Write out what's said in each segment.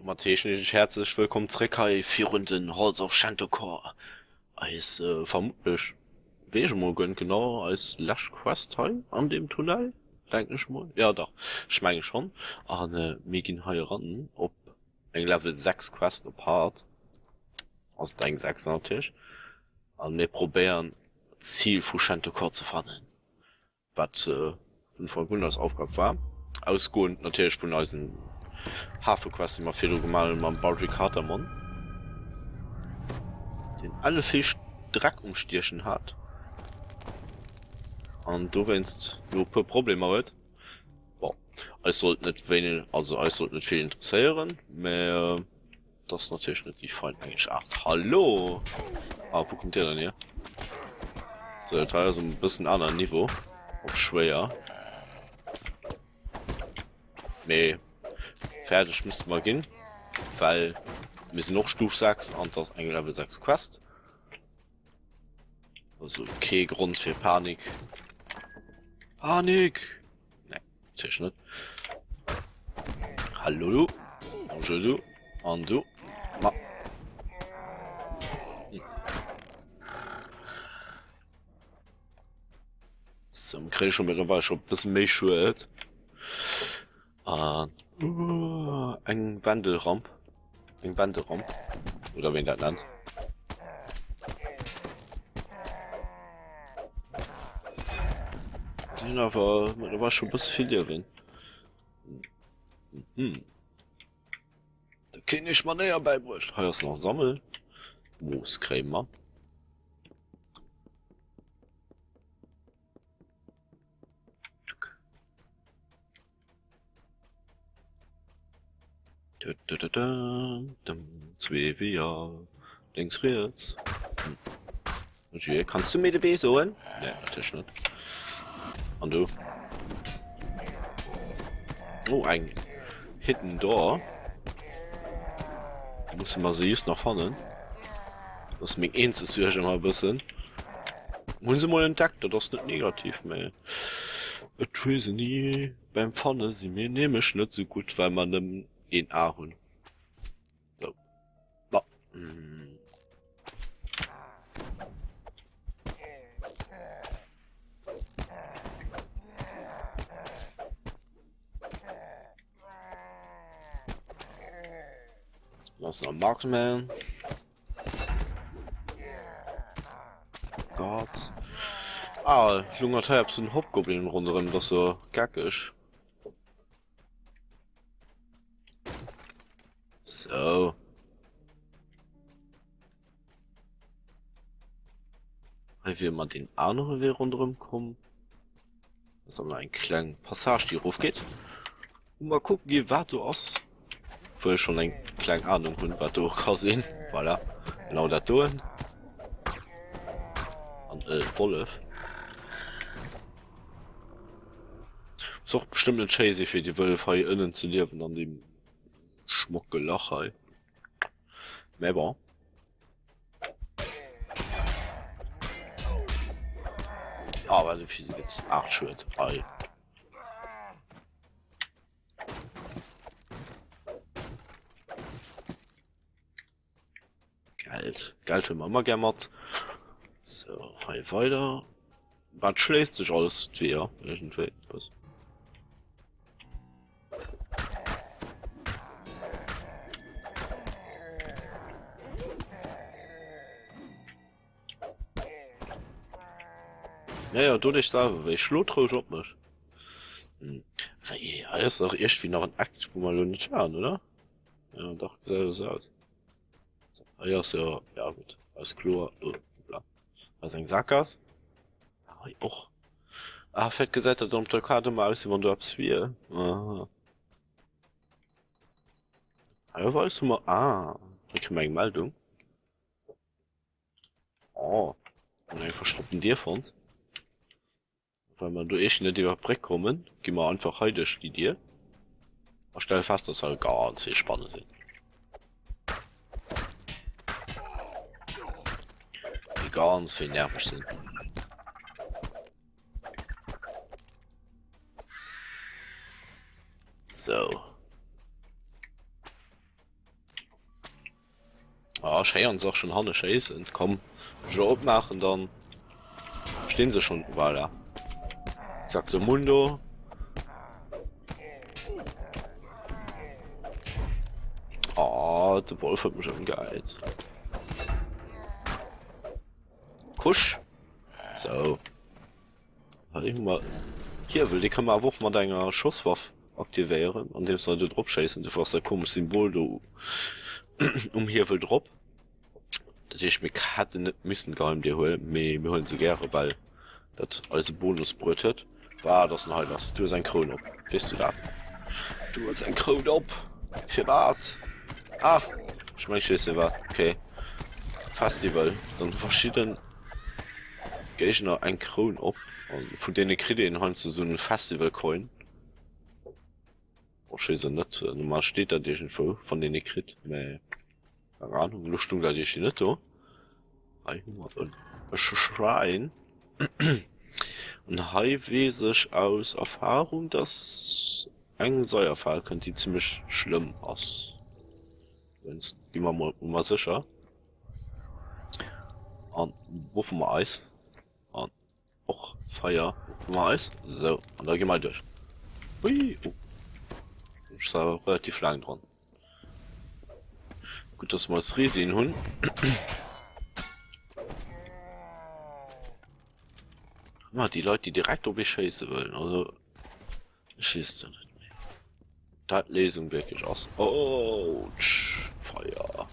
Matthäus, herzlich willkommen zurück bei 4 Runden Halls of Shantakor. Als vermutlich, weiß ich mal genau, als Last Quest Teil an dem Tunnel. Denke ich mal. Ja, doch. Ich meine schon. An wir gehen hier ran, ob ein Level 6 Quest apart. Aus deinem 6 natürlich. Und wir probieren, Ziel von Shantakor zu finden. Was von Wunders Aufgabe war. Ausgehend natürlich von unseren Hafenquest immer viel gemalt mit Baldric Hartermann, den alle Fisch Dreck umstierchen hat. Und du wennst nur per Problem hat. Boah, es sollte nicht wenig, also es sollte nicht viel interessieren, mehr das ist natürlich nicht die Feind eigentlich. Ach, hallo! Ah, wo kommt der denn her? So, der Teil ist ein bisschen anderes Niveau. Auch schwer. Nee. Fertig müsste mal gehen. Weil wir sind noch Stufe 6 und das ist ein Level 6 Quest. Also okay, Grund für Panik. Panik! Ne, natürlich nicht. Hallo du. Bonjour du. Und du. Ma. So, krieg ich schon wieder war schon ein bisschen mehr schuld. Ein Wandelramp. Ein Wandelramp. Oder wen das nennt. Den aber, da war schon ein bisschen viel drin. Da kann ich mal näher beibräuchten. Heuer ist noch Sammel. Mooskrämer. Zwei VR. Links, rechts. Und hier, kannst du mir die W holen? Ne, natürlich nicht. Und du? Oh, ein Hidden Door. Muss mal süß nach vorne. Das ist mir eins schon mal ein bisschen. Muss sie mal entdeckt, das ist nicht negativ mehr. Ich weiß nie, beim Vorne sie mir nämlich nicht so gut, weil man in Ahun. So. Oh. Was ist ein Marksman? Gott. Ah, junger Teil, so ein Hauptgoblin rundherum, das so gack ist. So. Weil wir mal den A noch rundherum kommen. Das ist aber ein kleiner Passage, die rauf geht. Und mal gucken, wie weit du aus. Vorher schon ein kleine Ahnung, was du auch sehen. Voilà. Genau da tun. Und Wolf. Ist auch bestimmt ein Chase für die Wölfe hier innen zu leben an dem Schmuckgelacher. Mehr war. Aber die Physik jetzt 8 Schritt. Ei. Geld. Geld will man immer gerne macht. So, hi weiter. Was schlägt sich alles wieder? Irgendwie. Was? Naja, du dich selber, weil ich schlotre ich ob mich. Ja, ist doch irgendwie noch ein Akt, wo man nicht fahren, oder? Ja, doch, sah so aus. So, ah, ja, so, ja gut. Alles klar. Bla. Was ein Sackgass? Ah, auch. Ah, fett gesagt, dass du der Karte mal aussieht, wenn du abs wie. Aha. Ah, weißt du mal, ich krieg meine Meldung. Oh. Und einfach stoppen dir von. Weil man durch nicht über Breck kommen, gehen wir einfach heute die dir. Ich stelle fest, dass halt ganz viel spannend sind. Die ganz viel nervig sind. So. Ah, scheiern auch schon Hanne scheißen. Komm, Job machen, dann stehen sie schon, voilà. Sagt der Mundo. Ah, der Wolf hat mich schon geeilt. Kusch. So. Mal. Hier will die kann man auch mal deiner Schusswaffe aktivieren, an dem soll du drauf scheißen, du hast ein komisches Symbol, du um hier will drop. Das ich mich hatte nicht müssen gar dir holen, mir holen sie gerne, weil das als Bonus brütet. War das noch das? Du hast ein Kron ab. Weißt du da? Du hast ein Kron ab. Für was? Ah, ich meine, ich weiß ja was. Okay. Festival. Dann verschieden. Gehe ich noch ein Kron ab. Und von denen kriege ich halt so einen Festival-Coin. Ich weiß ja nicht. Normal steht da die Info von denen ich kriege. Keine Ahnung. Lustung da die ich nicht da. Ein Schrein. Und hier weiß ich aus Erfahrung, dass ein Säuerfall könnte ziemlich schlimm aus. Wenn's immer mal sicher. Und wuffen wir Eis. Und auch Feuer. Wuffen wir Eis. So, und da gehen wir durch. Hui. Oh. Ich sah relativ lang dran. Gut, dass wir das Riesen haben. Ja, die Leute, die direkt ob ich scheiße wollen, also ich weiß ja nicht mehr. Da Lesung wirklich aus. Oh, Feuer.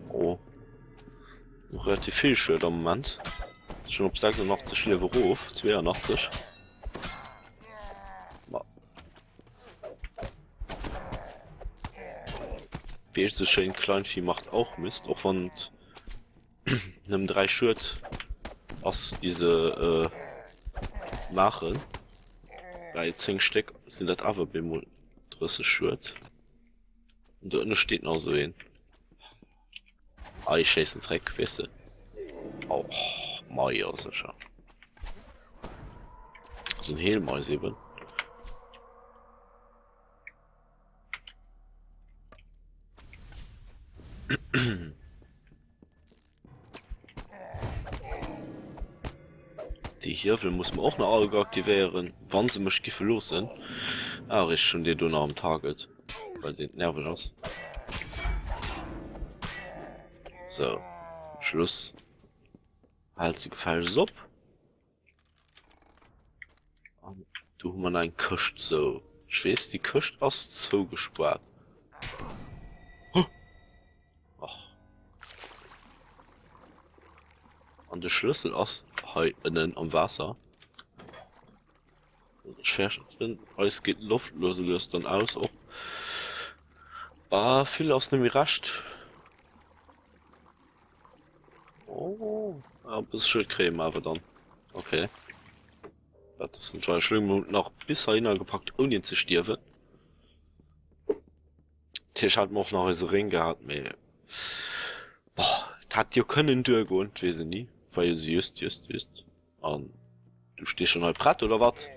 Oh. Noch relativ viel Schilder im Moment. Schon auf 86 Level hoch, 82. Wie so schön Kleinvieh macht auch Mist, auch von einem 3 Shirt aus diese machen. Bei 10 Stück sind das aber beim 30 Shirt. Und da unten steht noch so ein. Ah, ich scheiße ins Reck, weißt du. Oh, Meier, sicher. So ein Helmais eben. Die Hirvel muss man auch noch alle aktivieren, wann sie mich los sind. Ah, ich schon den Donner am Target. Weil den nervig ist. So. Schluss. Halt sie gefallen ab. Du man ein Köcht so. Ich weiß, die Köcht aus Zoo gespart. Ach. Und der Schlüssel aus innen am Wasser. Alles geht luftlos, löst dann aus. Auch. Ah, viel aus dem Mirascht. Oh, ein bisschen Schildcreme aber dann. Okay. Das ist ein zwei Schlimm noch bis hineingepackt, ohne zu stirben. Tisch hat man auch noch so Ring gehabt, mehr. Boah, das hat ja können durchgehen, weiß ich nie. Weil sie just. Und du stehst schon halb Brett oder was?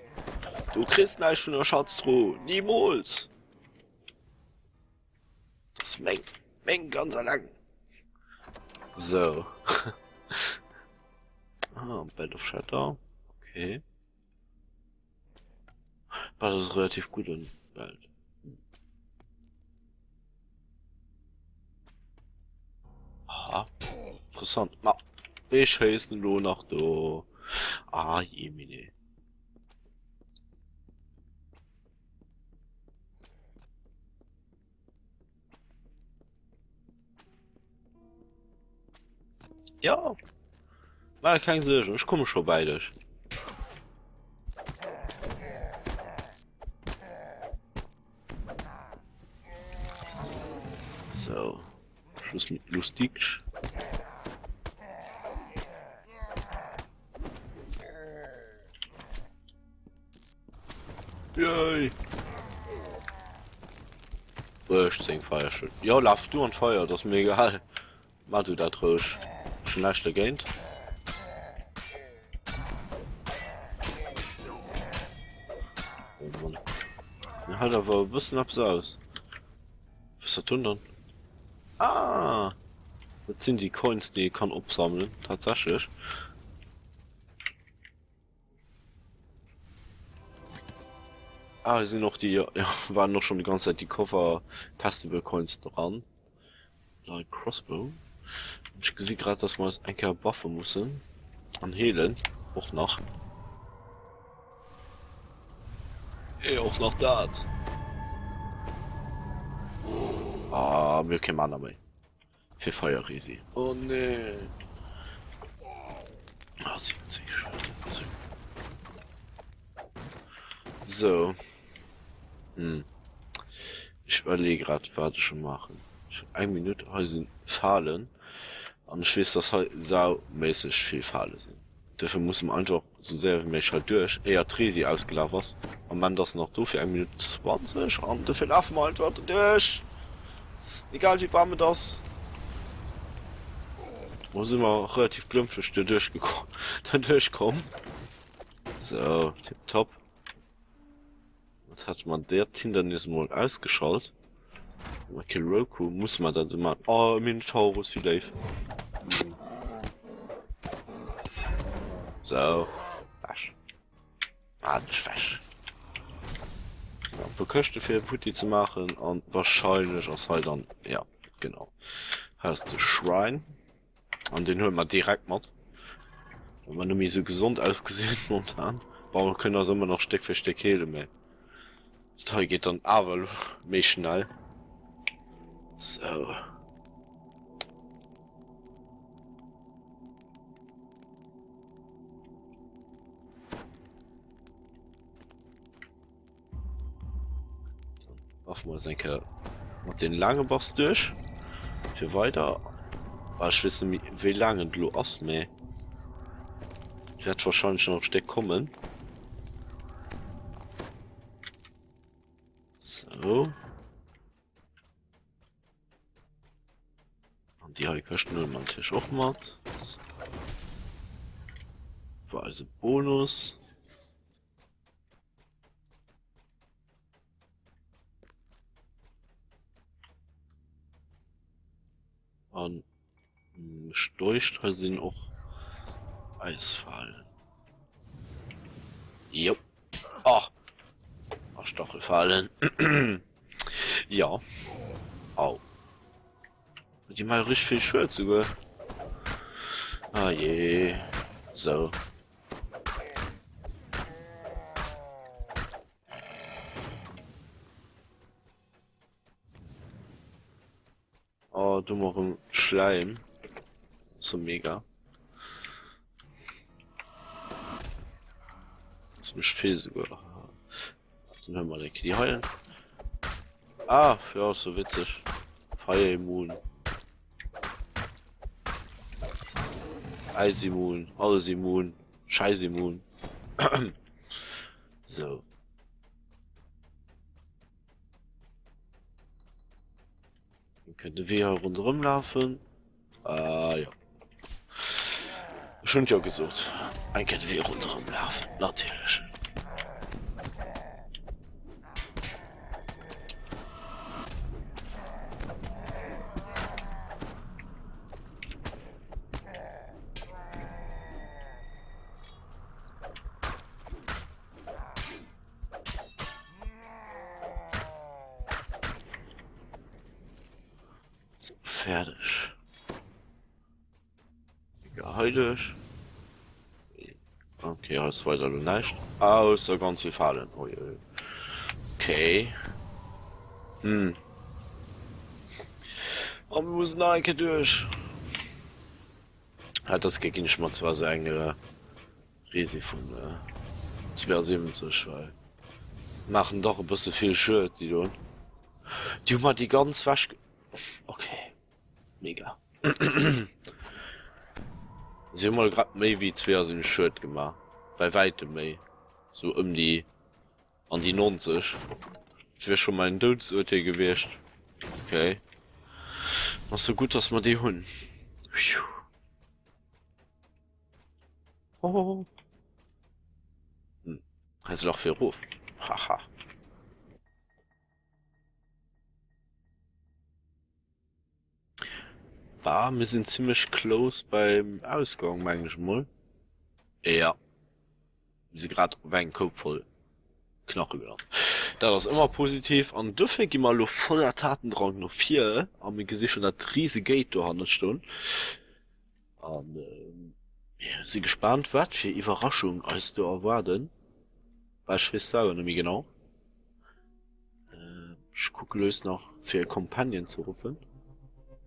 Du kriegst nicht von der Schatztruhe. Niemals. Das Meng ganz lang. So. Ah, Bed of Shatter. Okay. Aber das ist relativ gut in Belt. Aha. Interessant. Na, ich heiße nur noch da. Ah, jemine. Ja. War kein Sorge, ich komme schon bei dich. So. Schluss mit lustig. Yay. Ich denke Feuerschild. Ja, lauf du an Feuer, das ist mir egal. Mach du da drauf. Schnellste Game. Mann. Sie halt aber ein bisschen abs aus. Was ist das tun dann? Ah! Das sind die Coins, die ich kann absammeln. Tatsächlich. Ah, hier sind noch die, ja, waren noch schon die ganze Zeit die Cover Festival Coins dran. Like Crossbow. Ich sehe gerade, dass man es ein Kerl buffen muss. An Helen. Auch noch. Auch noch dat. Ah, mir kein Mann mehr. Für Feuerrisi. Oh nee. Ah, 70. So. Ich überlege gerade, was ich schon machen. Ich hab 1 Minute, heute sind Fallen. Und ich weiß, dass halt saumäßig viel Fallen sind. Dafür muss man einfach so sehr wie mich halt durch. Eher Tresi ausgelaufen was. Und man das noch do für 1 Minute 20. Und dafür laufen wir einfach durch. Egal wie warm das. Wo sind wir relativ glimpflich da durchgekommen. Dann durchkommen. So, tipptopp. Was hat man der Hindernis mal ausgeschaltet? Okay, Roku muss man dann so machen. Oh, Minotaurus vielleicht. So. Wasch. Ah, das ist wasch. So, wo könnte für Putti zu machen und wahrscheinlich aus halt dann, ja, genau. Heißt der Shrine. Und den hören wir direkt mal. Wenn man nämlich so gesund ausgesehen momentan. Warum können wir immer noch Stück für Stück Hehle mehr? Da geht dann aber mehr schnell. So. Machen wir denke mit den langen Boss durch. Für weiter. Aber ich weiß nicht, wie lange du hast mehr. Ich werde wahrscheinlich noch ein Stück kommen. So. Und die habe ich erst nur am Tisch auch gemacht. So. War also Bonus. Und Storchstreue sind auch Eisfallen. Jo. Ach. Stachelfallen. Ja. Au. Die mal richtig viel Schwert sogar. Ah je. So. Oh, dummerem Schleim. So mega. Ziemlich viel sogar. Dann hören wir die heilen. Ah, ja, so witzig. Fire immun. Eis immun. Alles immun. Scheiß immun. So. Dann könnte wir rundherum laufen. Ah, ja. Schon ja gesucht. Dann könnte wir rundherum laufen. Natürlich. So, fertig. Geheilig. Okay, alles weiter du nicht. Außer ganz viel Fallen. Oh, je. Okay. Aber wir müssen eigentlich durch. Hat das gegen ich mal zwar seine Risi von 270, weil machen doch ein bisschen viel Shirt, die tun. Die haben die ganz wasch. Okay. Mega. Sie haben mal grad mehr wie 2 Shirt gemacht. Bei weitem mehr. So um die an die 90. Das wäre schon mein Todesurteil gewesen. Okay. Was so gut, dass man die Hund. Oh. Also noch für Ruf. Haha. Bah, wir sind ziemlich close beim Ausgang, manchmal. Ja, wir sind gerade einen Kopf voll Knochen gelernt. Das ist immer positiv. Und dafür gehen wir noch voller Tatendrang noch 4. Und wir gesehen schon das riesige Gate da 100 Stunden. Und, wir sind gespannt, was für Überraschung als du erwarten. Weil ich weiß selber nicht mehr genau. Ich gucke los noch für Companion zu rufen.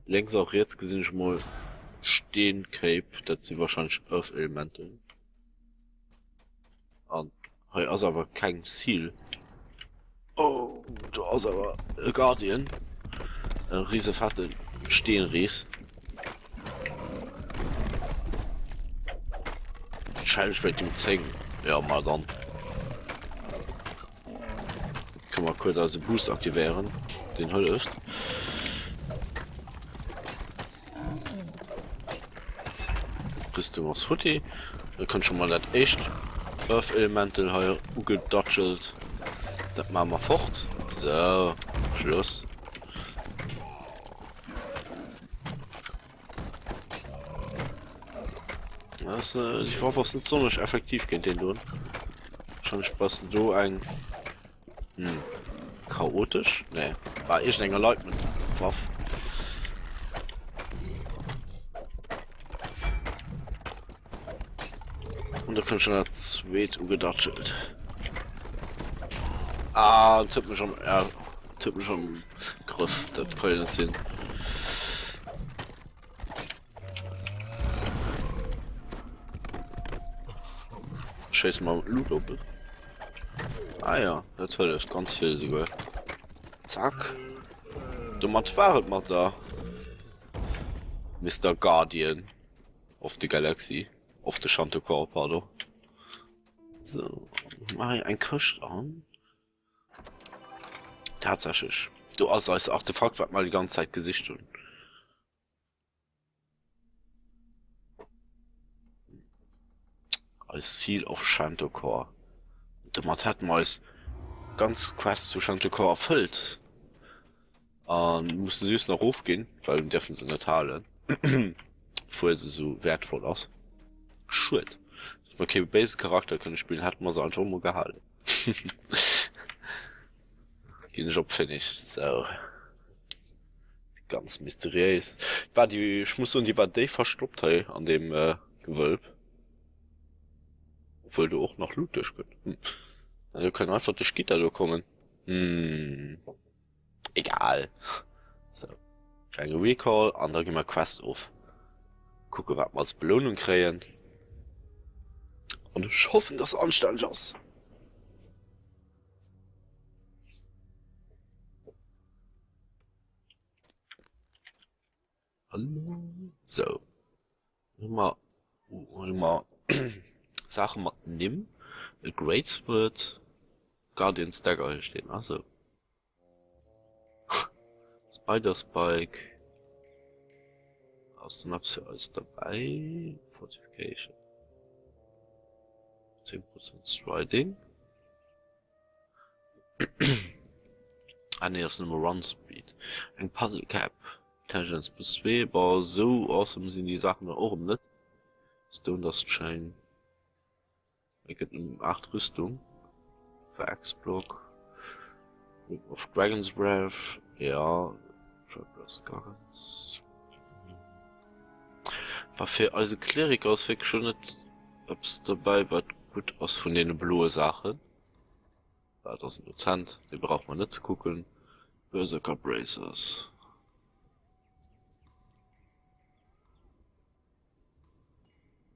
Längst auch jetzt gesehen ich mal stehen Cape, das sie wahrscheinlich Earth-Elemente. Und hier ist aber kein Ziel. Oh, da ist aber ein Guardian. Ein riese fette Steenries. Wahrscheinlich mit dem zeigen. Ja, mal dann. Können wir kurz also Boost aktivieren. Den Hölle ist. Rüstung aus Hoodie. Da kann schon mal das echt Earth Elemental hier ugedodgelt. Das machen wir fort. So, Schluss. Das, die Waffe ist nicht so nicht effektiv gegen den tun. Wahrscheinlich passt du ein. Chaotisch? Ne, war ich länger Leute mit Waffe. Und da kann schon der zweite ugedodgelt. Ah, tippt mir schon, ja, tippt mir schon im Griff. Das kann ich nicht sehen. Scheiß mal Loot open. Ah ja, das ist ganz viel sogar. Zack. Du macht Fahrrad mal da. Mr. Guardian. Of the Galaxy. Of the Chanticleer, pardon. So, mach ich ein Kirsch an. Tatsächlich. Du hast als Artefakt wird mal die ganze Zeit gesichtet. Als Ziel auf Chanticleer. Damit hat man als ganz Quest zu Chanticleer erfüllt. Mussten sie jetzt noch hochgehen, weil wir dürfen sie nicht halten. Vorher sie so wertvoll aus. Shit. Okay, Basic Charakter können spielen, hat man so einfach mal gehalten. Den Job finde ich so ganz mysteriös. Ich muss und die war Dave verstoppt hey, an dem Gewölb. Obwohl du auch noch Loot durch können. Also können einfach durch Gitter durchkommen. Egal. So. Kleine Recall, andere gehen wir Quest auf. Gucke, was wir als Belohnung kriegen. Und ich hoffe, dass anständig ist. Hallo. So. Mal Sachen mal nimm. A Great Spirit. Guardian Stagger hier stehen. Also. Spider Spike. Aus dem Maps für alles dabei. Fortification. 10% Striding. Ah ne, das ist nur Run Speed. Ein Puzzle Cap. Intelligence plus 2. Aber so awesome sind die Sachen da oben nicht. Stone Dust Chain. Er gibt 8 Rüstung. Für Axe-Block. Of Dragon's Breath. Ja. Traveler's Guns. War für also Kleriker aus wirklich schon nicht, ob's dabei war gut aus von den blaue Sachen. War das ein Dozent, den braucht man nicht zu gucken. Berserker Bracers.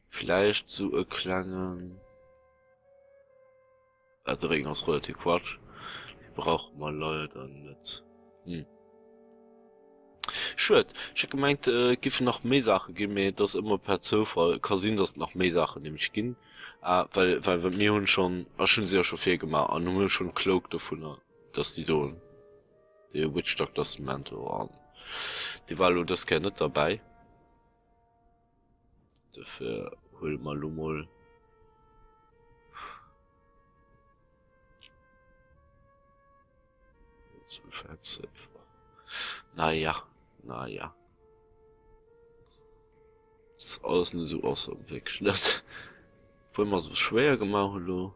Vielleicht so erklangen. Der Regen ist relativ Quatsch. Die braucht man leider nicht. Schön. Ich hab gemeint, gibt noch mehr Sachen, gib mir das immer per Zufall, kann sein, dass noch mehr Sachen nämlich gehen. Weil wir haben schon sehr schon viel gemacht, und wir schon klug davon, dass die tun. Die Witch Doctor Cemento waren. Die war das keine nicht dabei. Dafür hol mal Lumol. Naja. Das ist alles nicht so awesome, wirklich nicht. Wollen wir so schwer gemacht, lo.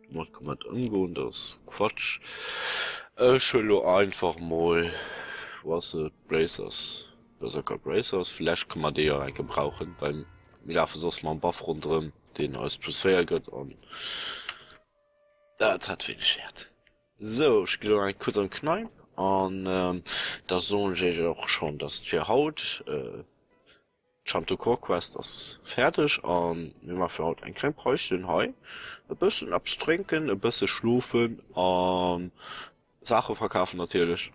Du musst komplett umgehen, das ist Quatsch. Ich will einfach mal, was Bracers. Berserker Bracers, vielleicht kann man die ja gebrauchen, weil wir laufen sonst mal einen Buff rundherum, den als plus 4 geht und das hat wenig Wert. So, ich gehe noch kurz am Kneipp und da so ich auch schon, dass für Haut Chanto Core Quest ist fertig und wir machen für heute ein kleines Päuschen heu, ein bisschen abstrinken, ein bisschen schlufen und Sachen verkaufen natürlich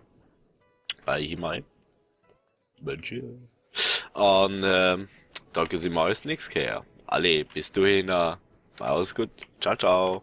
bei Himai. Mensch. Und danke Sie mal als nichts her. Alle, bis dahin, alles gut. Ciao, ciao.